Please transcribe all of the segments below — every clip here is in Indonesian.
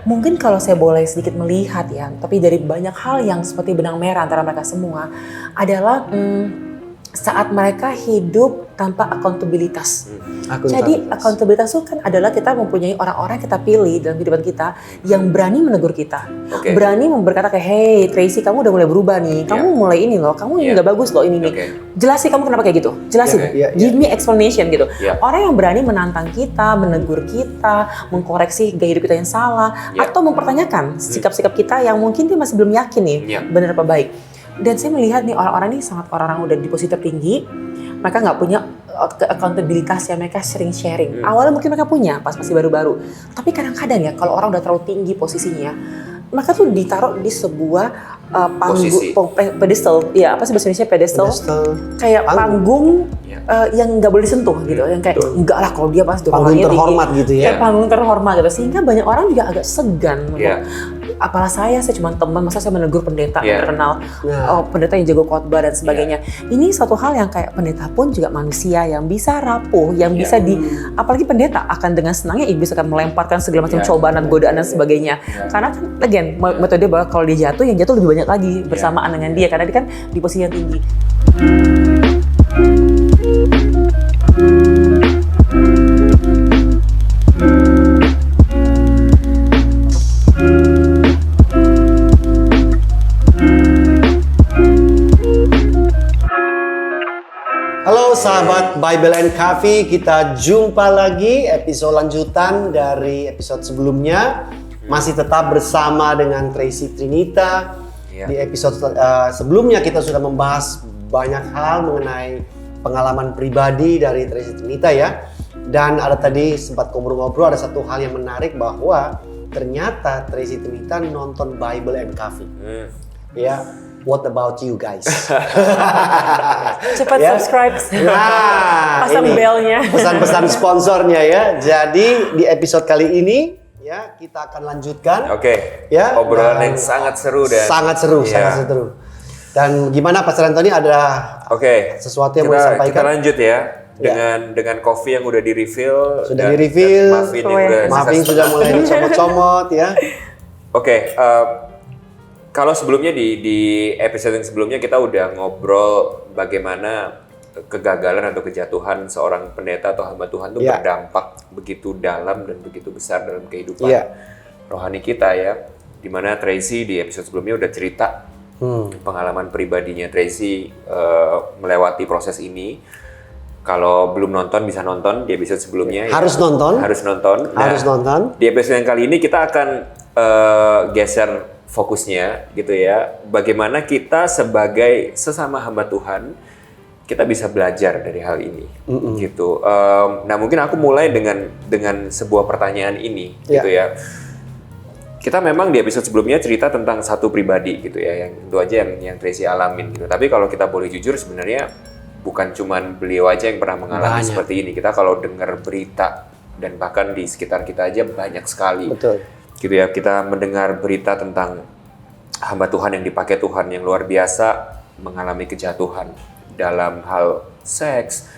Mungkin kalau saya boleh sedikit melihat ya, tapi dari banyak hal yang seperti benang merah antara mereka semua adalah saat mereka hidup tanpa akuntabilitas. Jadi akuntabilitas itu kan adalah kita mempunyai orang-orang yang kita pilih dalam kehidupan kita yang berani menegur kita, berani berkata kayak, hey Tracy, kamu udah mulai berubah nih, kamu mulai ini loh, kamu ini nggak bagus loh ini nih. Jelasin kamu kenapa kayak gitu, jelasin, give me explanation gitu. Orang yang berani menantang kita, menegur kita, mengkoreksi gaya hidup kita yang salah, atau mempertanyakan sikap-sikap kita yang mungkin dia masih belum yakin nih benar apa baik. Dan saya melihat nih orang-orang ini sangat orang-orang udah di posisi tertinggi, mereka nggak punya akuntabilitas ya, mereka sering sharing. Awalnya mungkin mereka punya pas masih baru-baru, tapi kadang-kadang ya kalau orang udah terlalu tinggi posisinya, mereka tuh ditaruh di sebuah pedestal, ya apa sih bahasa Indonesia pedestal? Kayak panggung yang nggak boleh disentuh gitu, yang kayak enggak lah kalau dia pas panggung terhormat tinggi, gitu ya. Kayak panggung terhormat gitu, sehingga banyak orang juga agak segan. Apalah saya cuma teman, masa saya menegur pendeta yang terkenal, pendeta yang jago khotbah dan sebagainya. Ini suatu hal yang kayak pendeta pun juga manusia yang bisa rapuh, yang bisa apalagi pendeta akan dengan senangnya iblis akan melemparkan segala macam cobaan dan godaan dan sebagainya. Karena kan, again, metode bahwa kalau dia jatuh, yang jatuh lebih banyak lagi bersamaan dengan dia, karena dia kan di posisi yang tinggi. Halo sahabat Bible and Coffee, kita jumpa lagi episode lanjutan dari episode sebelumnya. Masih tetap bersama dengan Tracy Trinita. Di episode sebelumnya kita sudah membahas banyak hal mengenai pengalaman pribadi dari Tracy Trinita ya. Dan ada tadi sempat ngobrol-ngobrol, ada satu hal yang menarik bahwa ternyata Tracy Trinita nonton Bible and Coffee. Ya. What about you guys? Cepat subscribe, pasang belnya. Pesan-pesan sponsornya ya. Jadi di episode kali ini ya kita akan lanjutkan. Ya, obrolan yang sangat seru dan sangat seru. Dan gimana Pastor Anthony, ada sesuatu yang mau disampaikan? Kita lanjut ya. Dengan kopi yang udah di-refill. Sudah di-refill. Muffin sudah mulai dicomot-comot ya. Kalau sebelumnya di episode yang sebelumnya kita udah ngobrol bagaimana kegagalan atau kejatuhan seorang pendeta atau hamba Tuhan itu berdampak begitu dalam dan begitu besar dalam kehidupan rohani kita ya. Dimana Tracy di episode sebelumnya udah cerita pengalaman pribadinya Tracy melewati proses ini. Kalau belum nonton bisa nonton di episode sebelumnya. Harus nonton. Di episode yang kali ini kita akan geser fokusnya gitu ya, bagaimana kita sebagai sesama hamba Tuhan kita bisa belajar dari hal ini gitu. Nah mungkin aku mulai dengan sebuah pertanyaan ini gitu ya. Kita memang di episode sebelumnya cerita tentang satu pribadi gitu ya, yang itu aja yang Tracy alamin gitu. Tapi kalau kita boleh jujur sebenarnya bukan cuman beliau aja yang pernah mengalami seperti ini. Kita kalau dengar berita dan bahkan di sekitar kita aja banyak sekali. Gitu ya, kita mendengar berita tentang hamba Tuhan yang dipakai Tuhan yang luar biasa mengalami kejatuhan dalam hal seks,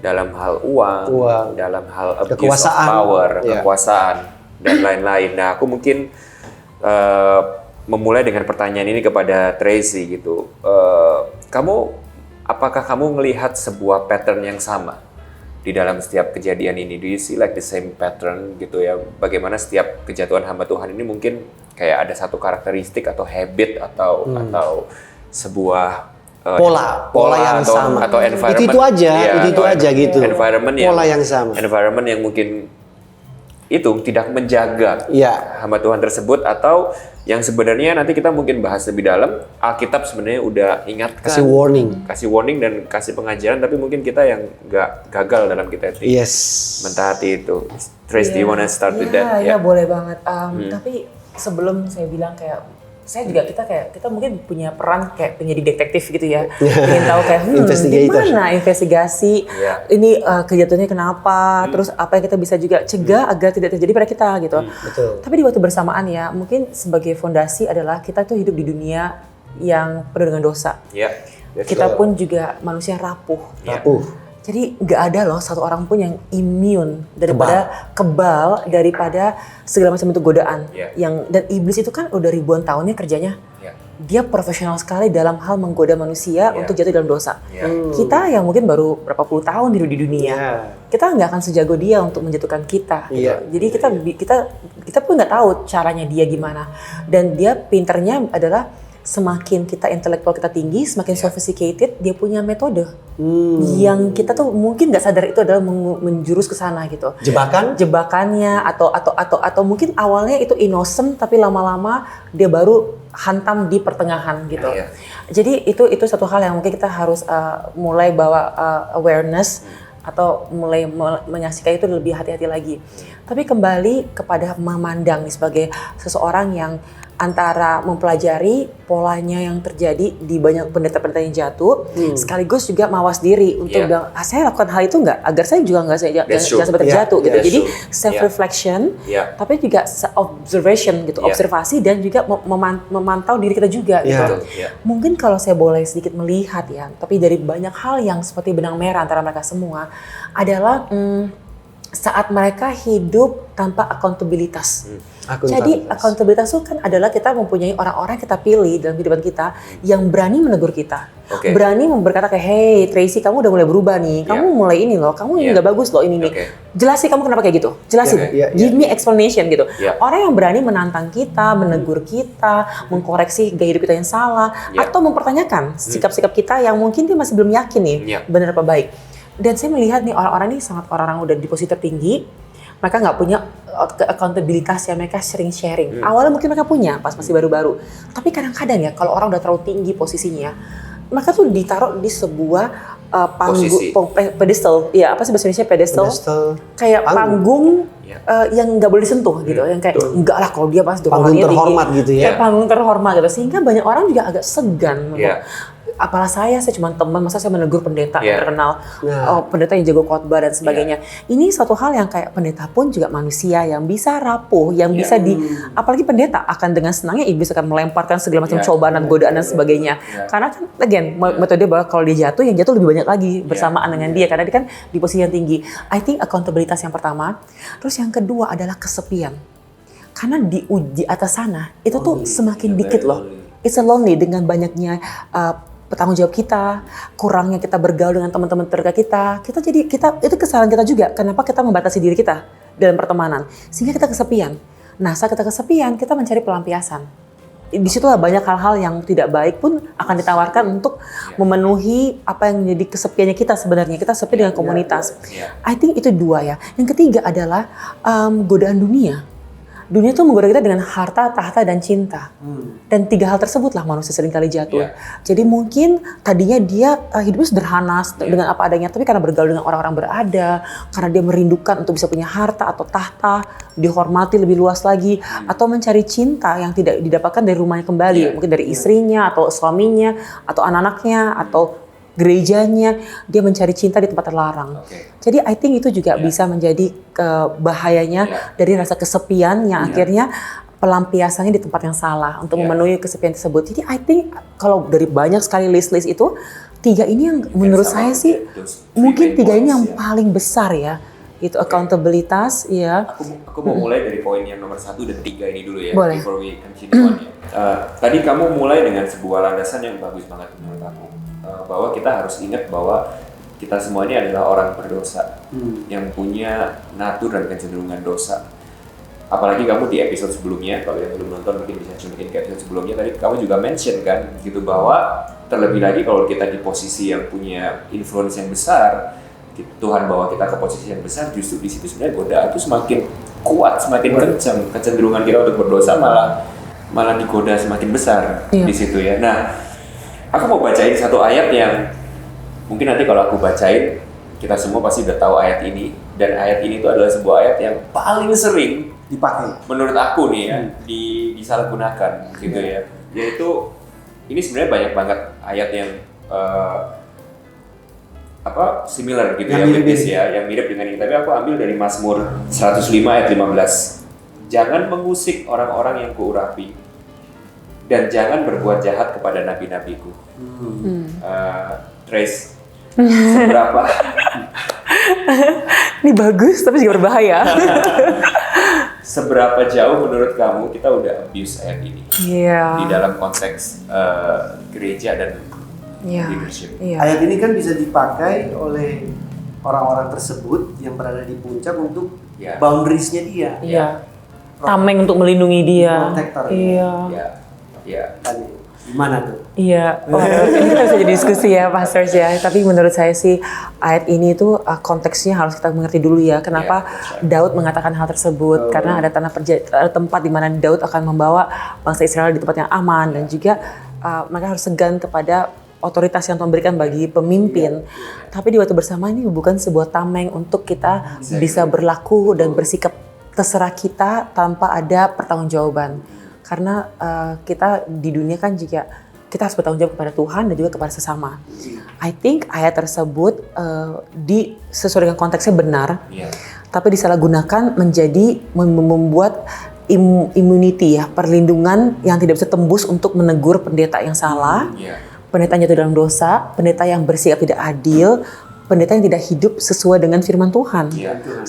dalam hal uang, dalam hal abuse of power, kekuasaan dan lain-lain. Nah, aku mungkin memulai dengan pertanyaan ini kepada Tracy gitu. Apakah kamu melihat sebuah pattern yang sama di dalam setiap kejadian ini? Do you see like the same pattern gitu ya? Bagaimana setiap kejatuhan hamba Tuhan ini mungkin kayak ada satu karakteristik atau habit atau sebuah pola yang sama atau environment itu aja gitu. Pola yang sama. Environment yang mungkin itu tidak menjaga hamba Tuhan tersebut, atau yang sebenarnya nanti kita mungkin bahas lebih dalam. Alkitab sebenarnya udah ingatkan, kasih warning dan kasih pengajaran, tapi mungkin kita yang nggak gagal dalam kita mentaati itu. Trace, do you wanna start with that? Ya, boleh banget. Tapi sebelum saya bilang kayak saya juga kita mungkin punya peran kayak penyidik detektif gitu ya, ingin tahu kayak gimana investigasi ini kejatuhannya kenapa, terus apa yang kita bisa juga cegah agar tidak terjadi pada kita gitu. Tapi di waktu bersamaan ya, mungkin sebagai fondasi adalah kita tuh hidup di dunia yang penuh dengan dosa. Kita pun juga manusia rapuh. Jadi nggak ada loh satu orang pun yang immune daripada kebal daripada segala macam bentuk godaan. Dan iblis itu kan udah ribuan tahunnya kerjanya. Dia profesional sekali dalam hal menggoda manusia untuk jatuh dalam dosa. Kita yang mungkin baru berapa puluh tahun hidup di dunia, kita nggak akan sejago dia untuk menjatuhkan kita. Jadi kita pun nggak tahu caranya dia gimana. Dan dia pinternya adalah semakin kita intelektual kita tinggi, semakin sophisticated, dia punya metode yang kita tuh mungkin nggak sadar itu adalah menjurus ke sana gitu. Jebakannya atau mungkin awalnya itu innocent tapi lama-lama dia baru hantam di pertengahan gitu. Jadi itu satu hal yang mungkin kita harus mulai bawa awareness atau mulai menyaksikan itu lebih hati-hati lagi. Tapi kembali kepada memandang nih sebagai seseorang yang antara mempelajari polanya yang terjadi di banyak pendeta-pendeta yang jatuh, sekaligus juga mawas diri untuk bilang, saya lakukan hal itu nggak, agar saya juga nggak jangan sampai terjatuh gitu. Jadi self reflection, tapi juga observation gitu, observasi dan juga memantau diri kita juga gitu. Mungkin kalau saya boleh sedikit melihat ya, tapi dari banyak hal yang seperti benang merah antara mereka semua adalah saat mereka hidup tanpa akuntabilitas. Jadi akuntabilitas itu kan adalah kita mempunyai orang-orang yang kita pilih dalam kehidupan kita yang berani menegur kita, berani berkata kayak, hey Tracy, kamu udah mulai berubah nih, kamu mulai ini loh, kamu ini nggak bagus loh ini nih. Jelasin kamu kenapa kayak gitu, jelasin, give me explanation gitu. Orang yang berani menantang kita, menegur kita, mengkoreksi gaya hidup kita yang salah, atau mempertanyakan sikap-sikap kita yang mungkin dia masih belum yakin nih benar apa baik. Dan saya melihat nih orang-orang ini sangat orang-orang udah di posisi tertinggi, mereka nggak punya accountabilitas ya, mereka sering sharing. Awalnya mungkin mereka punya pas masih baru-baru, tapi kadang-kadang ya kalau orang udah terlalu tinggi posisinya, mereka tuh ditaruh di sebuah pedestal, ya apa sih bahasa Indonesia pedestal? Kayak panggung yang nggak boleh disentuh gitu, yang kayak enggak lah kalau dia pas panggung terhormat tinggi, gitu ya. Kayak panggung terhormat gitu, sehingga banyak orang juga agak segan. Apalah saya cuma teman, masa saya menegur pendeta yang terkenal, pendeta yang jago khotbah dan sebagainya. Ini satu hal yang kayak pendeta pun juga manusia yang bisa rapuh, yang bisa apalagi pendeta akan dengan senangnya iblis akan melemparkan segala macam cobaan dan godaan dan sebagainya. Karena kan again metode bahwa kalau dia jatuh, yang jatuh lebih banyak lagi bersamaan dengan dia karena dia kan di posisi yang tinggi. I think akuntabilitas yang pertama, terus yang kedua adalah kesepian. Karena di atas sana itu tuh semakin dikit loh. It's a lonely dengan banyaknya tanggung jawab kita, kurangnya kita bergaul dengan teman-teman terdekat kita itu kesalahan kita juga. Kenapa kita membatasi diri kita dalam pertemanan? Sehingga kita kesepian. Nah, saat kita kesepian, kita mencari pelampiasan. Di situlah banyak hal-hal yang tidak baik pun akan ditawarkan untuk memenuhi apa yang menjadi kesepiannya kita sebenarnya. Kita sepi dengan komunitas. I think itu dua ya. Yang ketiga adalah godaan dunia. Dunia itu menggoda kita dengan harta, tahta, dan cinta. Dan tiga hal tersebutlah manusia seringkali jatuh. Jadi mungkin tadinya dia hidupnya sederhana dengan apa adanya, tapi karena bergaul dengan orang-orang berada, karena dia merindukan untuk bisa punya harta atau tahta, dihormati lebih luas lagi, atau mencari cinta yang tidak didapatkan dari rumahnya kembali, mungkin dari istrinya, atau suaminya, atau anak-anaknya, atau gerejanya, dia mencari cinta di tempat terlarang. Jadi I think itu juga bisa menjadi bahayanya dari rasa kesepian yang akhirnya pelampiasannya di tempat yang salah untuk memenuhi kesepian tersebut. Jadi I think kalau dari banyak sekali list-list itu, tiga ini yang menurut saya sih mungkin tiga ini yang paling besar ya. Itu accountabilitas, Aku mau mulai dari poin yang nomor 1 dan 3 ini dulu ya. Boleh. Before we continue on ya. Tadi kamu mulai dengan sebuah landasan yang bagus banget menurut aku. Bahwa kita harus ingat bahwa kita semua ini adalah orang berdosa yang punya natur dan kecenderungan dosa. Apalagi kamu di episode sebelumnya, kalau yang belum nonton mungkin bisa cumbikin ke episode sebelumnya, tadi kamu juga mention kan gitu bahwa terlebih lagi kalau kita di posisi yang punya influence yang besar, Tuhan bawa kita ke posisi yang besar, justru di situ sebenarnya godaan itu semakin kuat, semakin kencang, kecenderungan kita untuk berdosa malah digoda semakin besar di situ ya. Nah, aku mau bacain satu ayat yang mungkin nanti kalau aku bacain, kita semua pasti udah tahu ayat ini. Dan ayat ini tuh adalah sebuah ayat yang paling sering dipakai menurut aku nih ya, disalahgunakan gitu ya. Yaitu, ini sebenarnya banyak banget ayat yang similar gitu yang mirip dengan ini. Tapi aku ambil dari Mazmur 105 ayat 15. Jangan mengusik orang-orang yang kuurapi, dan jangan berbuat jahat kepada nabi-nabiku. Trace, Ini bagus tapi juga berbahaya. Seberapa jauh menurut kamu kita udah abuse ayat ini Iya. di dalam konteks gereja dan Iya. leadership? Iya. Ayat ini kan bisa dipakai oleh orang-orang tersebut yang berada di puncak untuk Ya. boundaries-nya dia. Iya. Tameng untuk melindungi dia. Protector. Iya. Ya, ya. Kan gimana tuh? Iya, ini kita bisa jadi diskusi ya, Pastors ya. Tapi menurut saya sih ayat ini tuh konteksnya harus kita mengerti dulu ya. Kenapa Daud mengatakan hal tersebut? Karena ada tempat di mana Daud akan membawa bangsa Israel di tempat yang aman dan juga mereka harus segan kepada otoritas yang Tuhan berikan bagi pemimpin. Tapi di waktu bersama ini bukan sebuah tameng untuk kita bisa berlaku dan bersikap terserah kita tanpa ada pertanggungjawaban. Karena kita di dunia kan juga kita harus bertanggung jawab kepada Tuhan dan juga kepada sesama. I think ayat tersebut sesuai dengan konteksnya benar, tapi disalahgunakan menjadi membuat immunity ya, perlindungan yang tidak bisa tembus untuk menegur pendeta yang salah, pendeta yang jatuh dalam dosa, pendeta yang bersikap tidak adil, pendeta yang tidak hidup sesuai dengan firman Tuhan.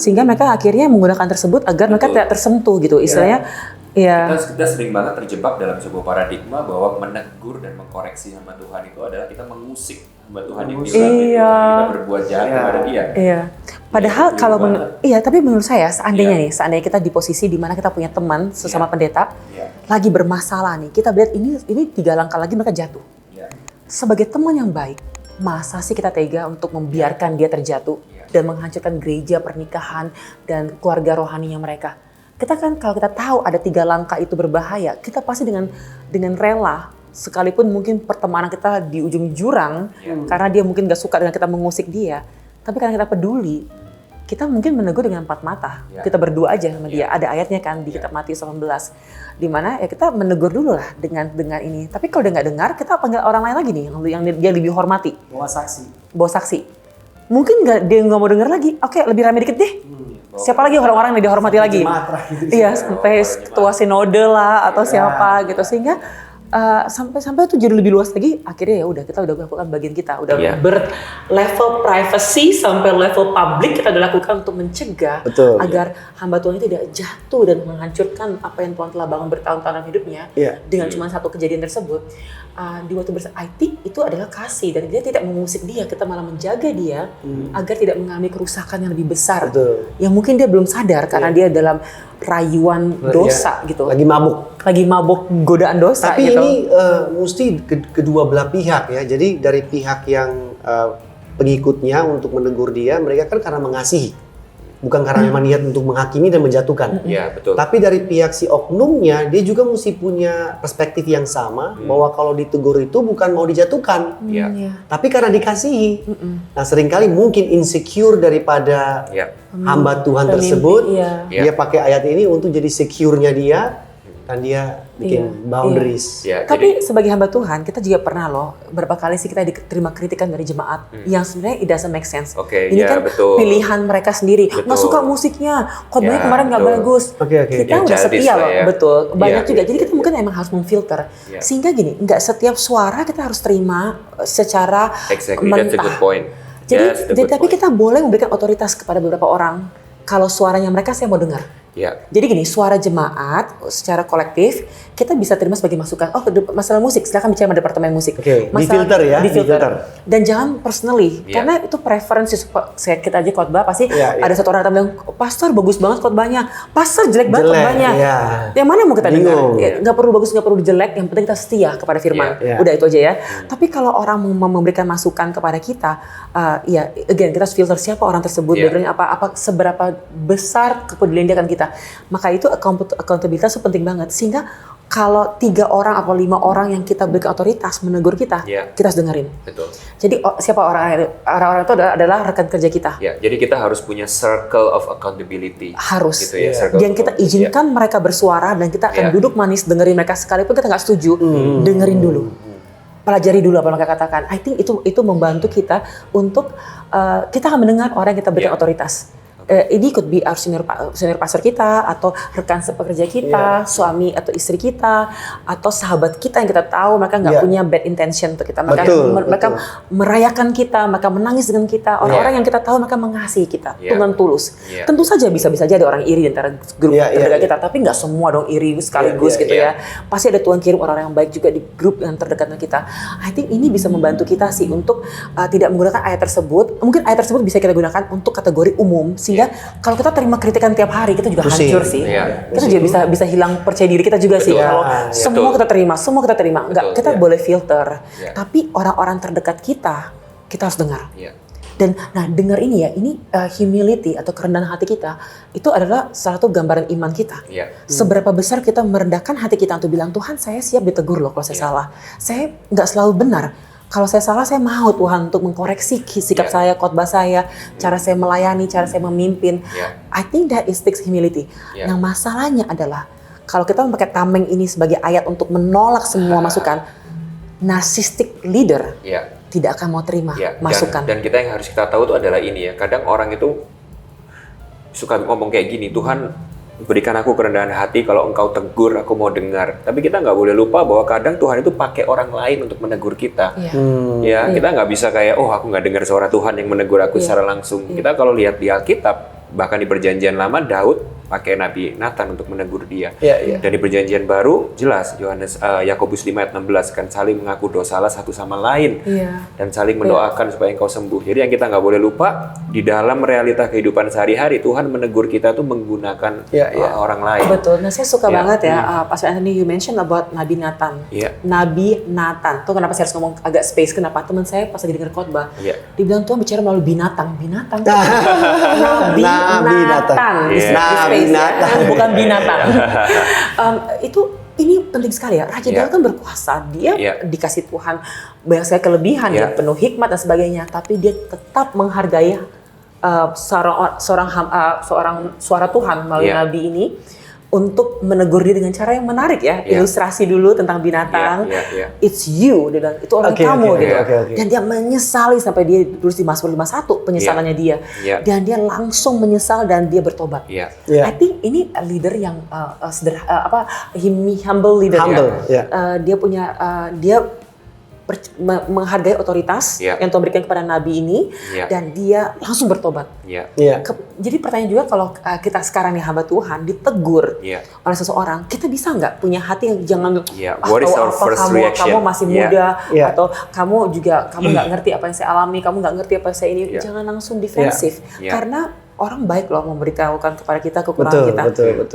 Sehingga mereka akhirnya menggunakan tersebut agar mereka tidak tersentuh gitu, istilahnya. Ya. Kita sering banget terjebak dalam sebuah paradigma bahwa menegur dan mengkoreksi hamba Tuhan itu adalah kita mengusik hamba Tuhan yang kita berbuat jahat kepada dia. Iya. Padahal tapi menurut saya seandainya kita di posisi di mana kita punya teman sesama pendeta lagi bermasalah nih, kita lihat ini 3 langkah lagi mereka jatuh. Sebagai teman yang baik, masa sih kita tega untuk membiarkan dia terjatuh dan menghancurkan gereja, pernikahan dan keluarga rohaninya mereka? Kita kan kalau kita tahu ada 3 langkah itu berbahaya, kita pasti dengan rela, sekalipun mungkin pertemanan kita di ujung jurang karena dia mungkin gak suka dengan kita mengusik dia, tapi karena kita peduli, kita mungkin menegur dengan 4 mata. Kita berdua aja sama dia. Ada ayatnya kan di kitab Matius 18, di mana ya kita menegur dulu lah dengan ini. Tapi kalau dia nggak dengar, kita panggil orang lain lagi nih yang dia lebih hormati. Bawa saksi. Mungkin dia nggak mau dengar lagi. Oke, lebih ramai dikit deh. Siapa lagi orang-orang yang dihormati lagi? Iya, sampai ketua sinode lah atau siapa gitu, sehingga sampai itu jadi lebih luas lagi. Akhirnya ya udah kita udah melakukan bagian kita, udah berlevel privacy sampai level publik kita udah lakukan untuk mencegah agar hamba Tuhan itu tidak jatuh dan menghancurkan apa yang Tuhan telah bangun bertahun-tahun dalam hidupnya dengan cuma satu kejadian tersebut. Di waktu bersama, I think itu adalah kasih dan dia tidak mengusik dia, kita malah menjaga dia agar tidak mengalami kerusakan yang lebih besar. Yang mungkin dia belum sadar karena dia dalam rayuan dosa gitu. Lagi mabuk godaan dosa. Tapi gitu. ini mesti kedua belah pihak ya. Jadi dari pihak yang pengikutnya untuk menegur dia, mereka kan karena mengasihi. Bukan karena memang niat untuk menghakimi dan menjatuhkan. Iya, betul. Tapi dari pihak si oknumnya, dia juga mesti punya perspektif yang sama bahwa kalau ditegur itu bukan mau dijatuhkan, tapi karena dikasihi. Nah, seringkali mungkin insecure daripada hamba Tuhan tersebut, dia pakai ayat ini untuk jadi secure-nya dia. Dan dia bikin boundaries. Tapi sebagai hamba Tuhan, kita juga pernah loh, berapa kali sih kita diterima kritikan dari jemaat yang sebenarnya it doesn't make sense. Ini kan pilihan mereka sendiri. Nggak suka musiknya, khotbahnya kemarin nggak bagus. Kita udah setia loh, banyak juga. Jadi kita mungkin emang harus memfilter. Sehingga gini, nggak setiap suara kita harus terima secara mentah. That's a good point. Tapi kita boleh memberikan otoritas kepada beberapa orang. Kalau suaranya mereka saya mau dengar. Jadi gini, suara jemaat secara kolektif kita bisa terima sebagai masukan. Oh, masalah musik, silakan bicara sama departemen musik. Difilter ya, difilter. Dan jangan personally, karena itu preferensi. Kita aja khotbah pasti ada satu orang yang bilang, pastor bagus banget khotbahnya, pastor jelek banget khotbahnya. Yang mana mau kita dengar? Nggak perlu bagus, nggak perlu jelek. Yang penting kita setia kepada firman. Udah itu aja ya. Tapi kalau orang memberikan masukan kepada kita, again kita harus filter siapa orang tersebut, backgroundnya apa, seberapa besar kepedulian dia akan kita. Maka itu accountabilitas itu penting banget. Sehingga kalau 3 orang atau 5 orang yang kita berikan otoritas menegur kita, kita harus dengerin. Jadi siapa orang-orang itu adalah rekan kerja kita. Jadi kita harus punya circle of accountability. Harus. Gitu ya, dan kita izinkan mereka bersuara dan kita akan duduk manis dengerin mereka sekalipun kita nggak setuju, dengerin dulu. Pelajari dulu apa yang mereka katakan. I think itu membantu kita untuk kita akan mendengar orang yang kita berikan otoritas. Ini could be our senior pastor kita, atau rekan sepekerja kita, suami atau istri kita, atau sahabat kita yang kita tahu mereka nggak punya bad intention untuk kita. Mereka merayakan kita, mereka menangis dengan kita. Orang-orang yang kita tahu mereka mengasihi kita dengan tulus. Tentu saja bisa aja ada orang iri di antara grup terdekat kita, tapi nggak semua dong iri sekaligus gitu ya. Pasti ada Tuhan kirim orang-orang yang baik juga di grup yang terdekat dengan kita. I think ini bisa membantu kita sih untuk tidak menggunakan ayat tersebut. Mungkin ayat tersebut bisa kita gunakan untuk kategori umum, sehingga kalau kita terima kritikan tiap hari kita juga hancur sih. Kita juga bisa hilang percaya diri kita juga sih. Kalau semua kita terima, enggak, kita boleh filter. Tapi orang-orang terdekat kita harus dengar. Dan dengar ini ya, ini humility atau kerendahan hati kita itu adalah salah satu gambaran iman kita. Seberapa besar kita merendahkan hati kita untuk bilang, Tuhan saya siap ditegur loh kalau saya salah. Saya nggak selalu benar. Kalau saya salah, saya mau Tuhan untuk mengkoreksi sikap saya, khotbah saya, cara saya melayani, cara saya memimpin. I think that is takes humility. Yang masalahnya adalah kalau kita memakai tameng ini sebagai ayat untuk menolak semua masukan, narcissistic leader tidak akan mau terima masukan. Dan kita yang harus kita tahu itu adalah ini ya. Kadang orang itu suka ngomong kayak gini, Tuhan berikan aku kerendahan hati, kalau engkau tegur aku mau dengar. Tapi kita nggak boleh lupa bahwa kadang Tuhan itu pakai orang lain untuk menegur kita. Kita nggak bisa kayak, aku nggak dengar suara Tuhan yang menegur aku secara langsung. Kita kalau lihat di Alkitab, bahkan di Perjanjian Lama, Daud pakai Nabi Nathan untuk menegur dia. Dan di Perjanjian Baru jelas Yakobus 5 ayat 16 kan saling mengaku dosalah satu sama lain dan saling mendoakan supaya engkau sembuh. Jadi yang kita nggak boleh lupa, di dalam realita kehidupan sehari-hari Tuhan menegur kita tuh menggunakan orang lain. Betul. Nah, saya suka banget ya Pastor Anthony, you mention about Nabi Nathan. Nabi Nathan. Tuh kenapa saya harus ngomong agak space, kenapa teman saya pas lagi dengar khotbah dibilang Tuhan bicara melalui binatang. Nabi Nathan. Bukan binatang. Ini penting sekali ya. Raja Daud kan berkuasa, dia dikasih Tuhan banyak sekali kelebihan, dia penuh hikmat dan sebagainya, tapi dia tetap menghargai suara Tuhan melalui Nabi ini untuk menegur dia dengan cara yang menarik ya. Ilustrasi dulu tentang binatang. It's you, dia bilang, itu orang kamu. Dan dia menyesali sampai dia tulis di Mazmur 51 penyesalannya dia. Dan dia langsung menyesal dan dia bertobat. I think ini leader yang humble leader. Dia punya menghargai otoritas yang Tuhan berikan kepada Nabi ini, dan dia langsung bertobat. Jadi pertanyaan juga, kalau kita sekarang nih hamba Tuhan ditegur oleh seseorang, kita bisa nggak punya hati yang jangan kamu masih muda, atau kamu nggak ngerti apa yang saya alami, kamu nggak ngerti apa yang saya ini, jangan langsung defensif, karena orang baik loh memberitahukan kepada kita kekurangan kita.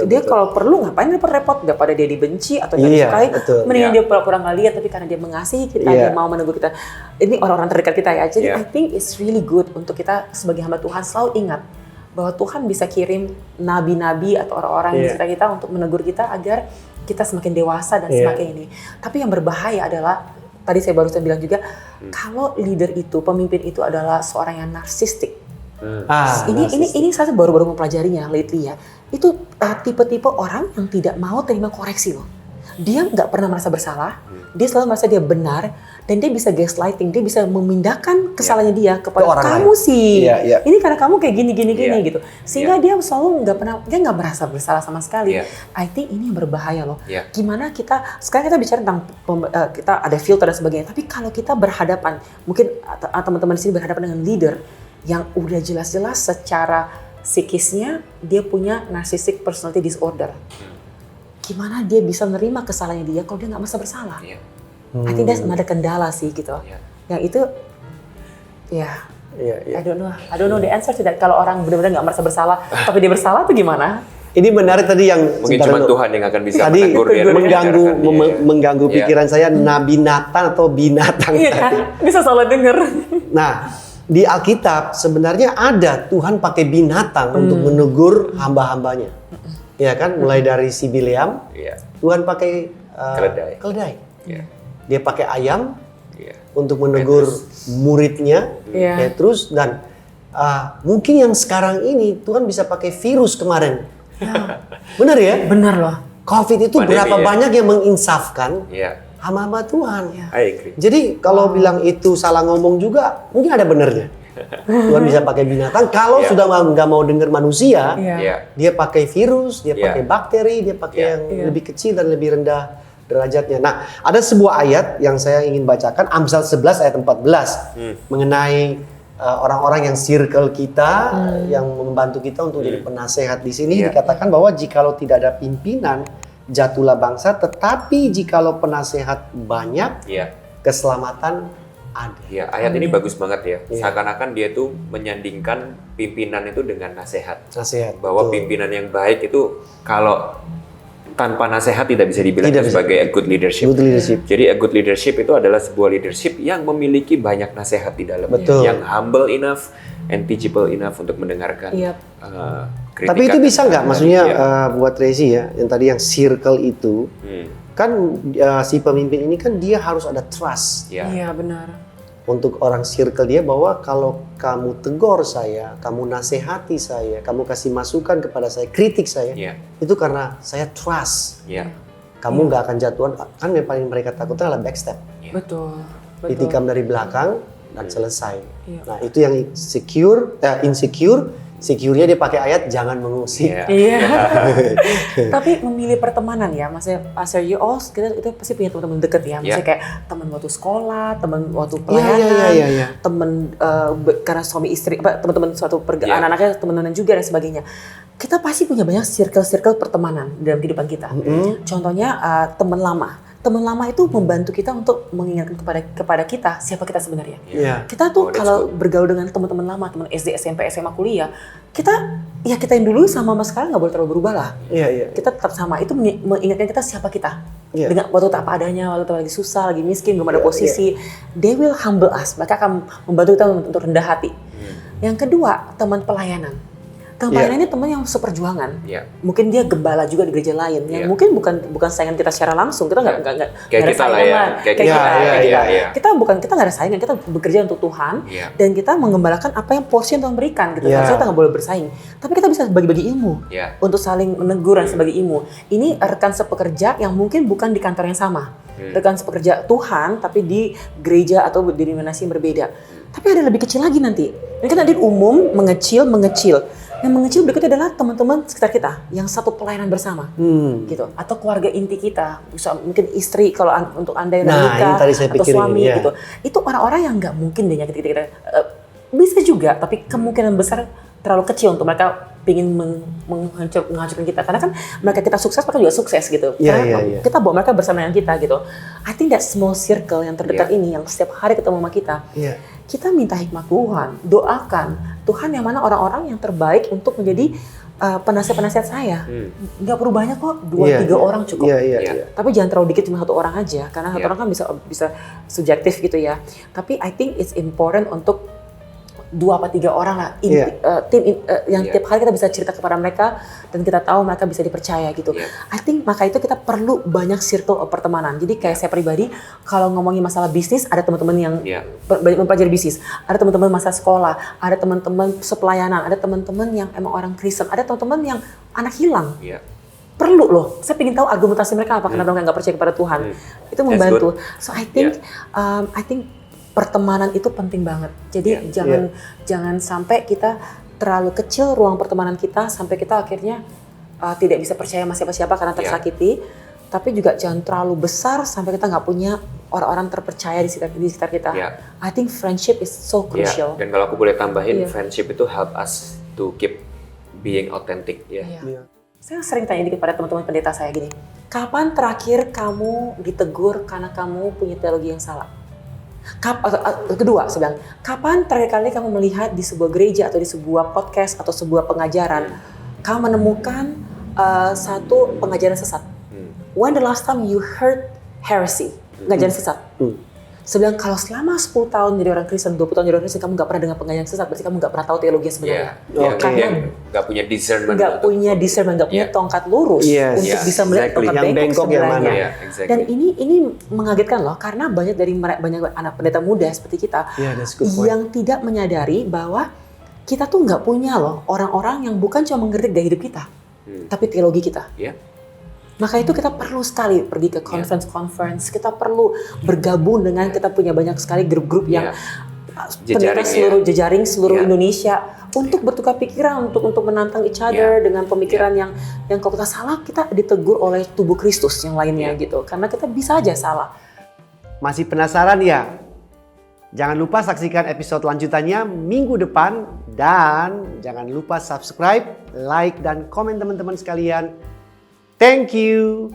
Dia kalau perlu ngapain repot-repot, nggak pada dia dibenci atau dia disukai, mendingan dia pura-pura nggak lihat, tapi karena dia mengasihi kita, dia mau menegur kita. Ini orang-orang terdekat kita ya. Jadi I think it's really good untuk kita sebagai hamba Tuhan selalu ingat bahwa Tuhan bisa kirim nabi-nabi atau orang-orang di sekitar kita untuk menegur kita agar kita semakin dewasa dan semakin ini. Tapi yang berbahaya adalah, tadi saya barusan bilang juga, kalau leader itu, pemimpin itu adalah seorang yang narsistik. Ini saya baru mempelajarinya lately ya. Itu tipe-tipe orang yang tidak mau terima koreksi loh. Dia nggak pernah merasa bersalah, dia selalu merasa dia benar, dan dia bisa gaslighting, dia bisa memindahkan kesalahannya dia kepada kamu sih. Ini karena kamu kayak gini gitu. Sehingga dia selalu dia nggak merasa bersalah sama sekali. I think ini yang berbahaya loh. Gimana sekarang kita bicara tentang kita ada filter dan sebagainya, tapi kalau kita berhadapan, mungkin teman-teman di sini berhadapan dengan leader yang udah jelas-jelas secara psikisnya dia punya narcissistic personality disorder. Gimana dia bisa nerima kesalahannya dia kalau dia nggak merasa bersalah? I think that's another kendala sih gitu. Yang itu, I don't know the answer to that. Kalau orang benar-benar nggak merasa bersalah, tapi dia bersalah tuh gimana? Ini menarik tadi yang mungkin cuma Tuhan yang akan bisa tadi menegur dia. mengganggu pikiran saya, Nabi Nathan atau binatang tadi. Bisa salah dengar. Nah, di Alkitab sebenarnya ada Tuhan pakai binatang untuk menegur hamba-hambanya. Ya kan, mulai dari si Bileam, Tuhan pakai keledai. Dia pakai ayam untuk menegur muridnya, Petrus, dan mungkin yang sekarang ini Tuhan bisa pakai virus kemarin. Benar ya? Benar loh. COVID itu pandemi, berapa banyak yang menginsafkan hamba-hamba Tuhan. I agree. Jadi kalau bilang itu salah ngomong juga, mungkin ada benernya. Tuhan bisa pakai binatang. Kalau Iya. sudah nggak mau dengar manusia, Iya. Iya. dia pakai virus, dia Iya. pakai bakteri, dia pakai Iya. yang lebih kecil dan lebih rendah derajatnya. Nah, ada sebuah ayat yang saya ingin bacakan, Amsal 11 ayat 14, mengenai orang-orang yang circle kita, yang membantu kita untuk jadi penasehat. Di sini Iya. dikatakan bahwa jikalau tidak ada pimpinan, jatuhlah bangsa, tetapi jikalau penasehat banyak, Iya. keselamatan ada. Ya, ayat ini bagus banget ya. Iya. Seakan-akan dia tuh menyandingkan pimpinan itu dengan nasihat. Nasihat. Bahwa betul. pimpinan yang baik itu kalau tanpa nasihat tidak bisa dibilang Tidak bisa. sebagai a good leadership. Good leadership. Jadi a good leadership itu adalah sebuah leadership yang memiliki banyak nasihat di dalamnya. Betul. Yang humble enough and teachable enough untuk mendengarkan Iya. kritikan. Tapi itu bisa nggak? Maksudnya Iya. buat Tracy ya, yang tadi yang circle itu, kan si pemimpin ini kan dia harus ada trust Ya. Iya, benar. untuk orang circle dia bahwa kalau kamu tegur saya, kamu nasihati saya, kamu kasih masukan kepada saya, kritik saya, Iya. itu karena saya trust. Iya. Kamu nggak akan jatuhan, kan yang paling mereka takutkan adalah backstep. Betul. Ditikam dari belakang dan selesai. Iya. Nah itu yang insecure, secure-nya dia pakai ayat jangan mengusik. Iya. Iya. Tapi memilih pertemanan ya, maksudnya Pastor you all kita itu pasti punya teman-teman deket ya, maksudnya kayak teman waktu sekolah, teman waktu pelayanan, Iya. teman karena suami istri, teman-teman suatu Iya. anak-anaknya teman-teman juga dan sebagainya. Kita pasti punya banyak circle-circle pertemanan dalam kehidupan kita. Contohnya teman lama. Teman lama itu membantu kita untuk mengingatkan kepada kita siapa kita sebenarnya. Iya. Kita tuh Oh, that's kalau bergaul dengan teman-teman lama, teman SD, SMP, SMA, kuliah, kita yang dulu sama sekarang nggak boleh terlalu berubah lah. Iya. Kita tetap sama, itu mengingatkan kita siapa kita. Iya. Dengan waktu apa adanya, waktu lagi susah, lagi miskin, belum ada Iya, posisi, they will humble us. Mereka akan membantu kita untuk rendah hati. Yang kedua, teman pelayanan. Teman Iya. pelayanan ini teman yang seperjuangan. Iya. Mungkin dia gembala juga di gereja lain, yang Iya. mungkin bukan saingan kita secara langsung. Kita nggak Kayak ada kita lah ya. saingan. Kayak Kayak kita. kita, Iya, kayak kita. iya. Kita nggak ada saingan, kita bekerja untuk Tuhan Iya. dan kita mengembalakan apa yang porsi yang Tuhan berikan gitu. Iya. Maksudnya kita nggak boleh bersaing, tapi kita bisa bagi-bagi ilmu Iya. untuk saling menegur dan sebagai ilmu. Ini rekan sepekerja yang mungkin bukan di kantor yang sama, rekan sepekerja Tuhan tapi di gereja atau di denominasi yang berbeda. Tapi ada lebih kecil lagi nanti. Ini kan nanti umum mengecil. Yang mengecil berikutnya adalah teman-teman sekitar kita yang satu pelayanan bersama, gitu. Atau keluarga inti kita, bisa mungkin istri kalau untuk anda yang Nah, menikah ini tadi saya atau pikirin, suami, iya. gitu. Itu orang-orang yang nggak mungkin deh nyakitin kita. Bisa juga, tapi kemungkinan besar terlalu kecil untuk mereka ingin menghancurkan kita. Karena kan mereka kita sukses, mereka juga sukses gitu. Iya, Karena iya. kita bawa mereka bersama dengan kita gitu. I think that small circle yang terdekat Iya. ini, yang setiap hari ketemu sama kita, Iya. kita minta hikmat Tuhan, doakan Tuhan yang mana orang-orang yang terbaik untuk menjadi penasihat-penasihat saya. Nggak perlu banyak kok, 2-3 orang cukup. Iya. Iya. Tapi jangan terlalu dikit, cuma 1 orang aja, karena 1 Iya. orang kan bisa subjektif gitu ya. Tapi I think it's important untuk 2-3 orang lah, Iya. yang Iya. tiap hari kita bisa cerita kepada mereka dan kita tahu mereka bisa dipercaya gitu. Iya. I think maka itu kita perlu banyak circle of pertemanan. Jadi kayak saya pribadi, kalau ngomongin masalah bisnis, ada teman-teman yang Iya. banyak mempelajari bisnis, ada teman-teman masa sekolah, ada teman-teman sepelayanan, ada teman-teman yang emang orang Kristen, ada teman-teman yang anak hilang. Iya. Perlu loh, saya ingin tahu argumentasi mereka apa, kenapa mereka nggak percaya kepada Tuhan. Itu membantu. So I think pertemanan itu penting banget. Jadi jangan sampai kita terlalu kecil ruang pertemanan kita sampai kita akhirnya tidak bisa percaya sama siapa-siapa karena tersakiti. Tapi juga jangan terlalu besar sampai kita nggak punya orang-orang terpercaya di sekitar kita. Iya. I think friendship is so crucial. Dan kalau aku boleh tambahin, Iya. friendship itu help us to keep being authentic ya. Iya. Saya sering tanya dikit pada teman-teman pendeta saya gini, kapan terakhir kamu ditegur karena kamu punya teologi yang salah? Kedua, saya bilang, kapan terakhir kali kamu melihat di sebuah gereja atau di sebuah podcast atau sebuah pengajaran, kamu menemukan satu pengajaran sesat? When the last time you heard heresy, pengajaran sesat? Saya bilang, kalau selama 10 tahun jadi orang Kristen, 20 tahun jadi orang Kristen, kamu nggak pernah dengar pengajaran sesat, berarti kamu nggak pernah tahu teologi yang sebenarnya. Karena nggak punya discernment. Nggak punya discernment, nggak punya tongkat lurus untuk bisa melihat tongkat Yang bengkok yang sebenarnya. mana. Exactly. Dan ini mengagetkan loh, karena banyak anak pendeta muda seperti kita that's good point. yang tidak menyadari bahwa kita tuh nggak punya loh orang-orang yang bukan cuma mengerti gaya hidup kita, tapi teologi kita. Iya. Maka itu kita perlu sekali pergi ke conference, kita perlu bergabung dengan, kita punya banyak sekali grup-grup yang pendeta seluruh jejaring seluruh Ya. Indonesia untuk bertukar pikiran, untuk menantang each other dengan pemikiran yang kalau kita salah kita ditegur oleh tubuh Kristus yang lainnya gitu. Karena kita bisa aja salah. Masih penasaran ya? Jangan lupa saksikan episode lanjutannya minggu depan dan jangan lupa subscribe, like dan komen teman-teman sekalian. Thank you.